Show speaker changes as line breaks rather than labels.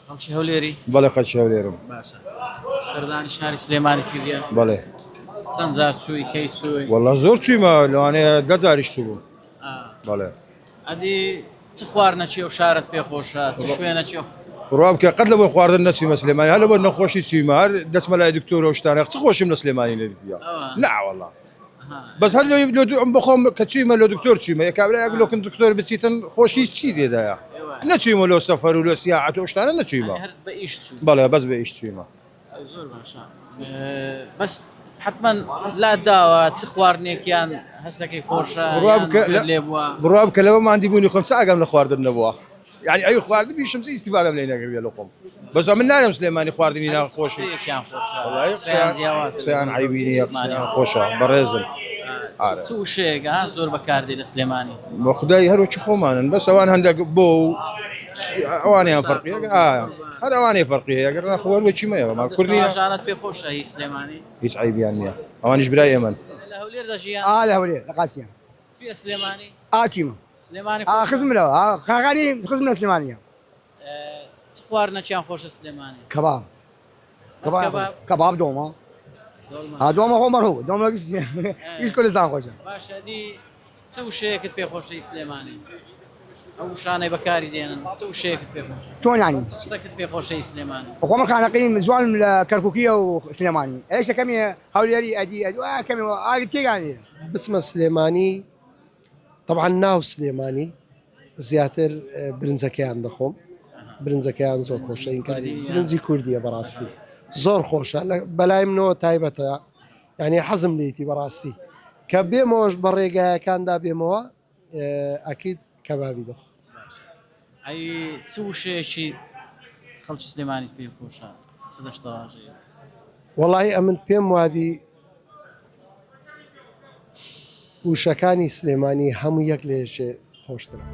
خەڵکی هەولێری
بەڵێ خەڵکی هەولێرم
باشە سەردانی شاری سلێمانی کردیان
بەڵێ
چەند جار چووی کەی چووی
وەڵا زۆر چوویمە لەوانەیە دە جاریش چوو بووم بەڵێ
ئەدی چ خواردنەچی و شارت پێخۆشە چ شوێنەچی
ڕام کە قەت لەبەر خواردن نەچوویمە سلێمانی هەر لەبەر نەخۆشی چوویمە هەر دەچمە لای دکتۆرە و شتانە چ خۆشیم لە سلێمانی نەدیدیا لا وەڵا بەس هەر بخۆم کە چوویمە لە دکتۆر چوویمە یەکابراەک لۆکن دکتۆر بچیتن خۆشی چی دێدایە نەچوویمە لۆ سەفەر و لە سیاحەت و شتانە نەچوویمە بەڵێ بەس بە ئیش چوویمە
زۆر باشە بەس حتمما لا داوە چ خواردنێکیان هەستەکەی خۆشە لێ بووە
بڕام کە لەوە مادی بوونی خۆم چ ئاگام لە خواردن نەبووە یعنی ئەی خواردن بیشم چ ئیستیفادەم لێ نەکردوێ لە خۆم بەس من نارم سلێمانی خواردنی ناخۆشی سیان عیبینی خۆشە بەڕێزن
چ وشەیەکە زۆر بەکاردێ لە سلێمانی
بە خودای هەروەکی خۆمانن بەس ئەوان هەندێک بۆ ئەوانیان فەرقی هەر ئەوانەی فەرقی هەیە ئەگەر نەخۆوەر بۆ چیمەیەوە ما کوردی
ژانت پێ خۆشە هی سلێمانی
هیچ عیبیان نییە ئەوانیش برای ئێمەن
لە هەولێر دەژیان
لە هەولێر لە قاسیان
چوویە سلێمانی
چیمە
سلێمانی
خزمەوە خاغانی خزمە سلێمانیە
چ خواردنەچیان خۆشە سلێمانی
کەباب کەباب دۆمە دۆمە خۆمە هەوو دۆمە هیچ کوردستان خۆشە
باشە دی چ وشەیەکت پێ خۆشەی سلێمانی ئەو شانەی بەکاری دێنن چ وشەیەکت پێ خۆشە
چۆن ینی
قسەکت پێ خۆشەی سلێمانی
خۆمە خانەقین جوانم لە کەرکووکیە و سلێمانی ئێشە کەمی هەولێری ئەدی کەمی تێگانی
بسمە سلێمانی طبعا ناو سلێمانی زیاتر برنجەکەیان دەخۆم برنجەکەیان زۆر خۆشە ئینکاری برنجی کوردیە بەڕاستی زۆر خۆشە بەلای منەوە تایبەتە یعنی حەزم لێتی بەڕاستی کە بێمەوەش بە ڕێگایەکاندا بێمەوە ئەکید کەبابی دەخۆ
ئەی چ وشەیەکی خەڵکی سلێمانی پێ خۆشە سەدەشتەواژێ
وەڵی ئەمن پێم وابی وشەکانی سلێمانی هەموو یەک لێشێ خۆشترە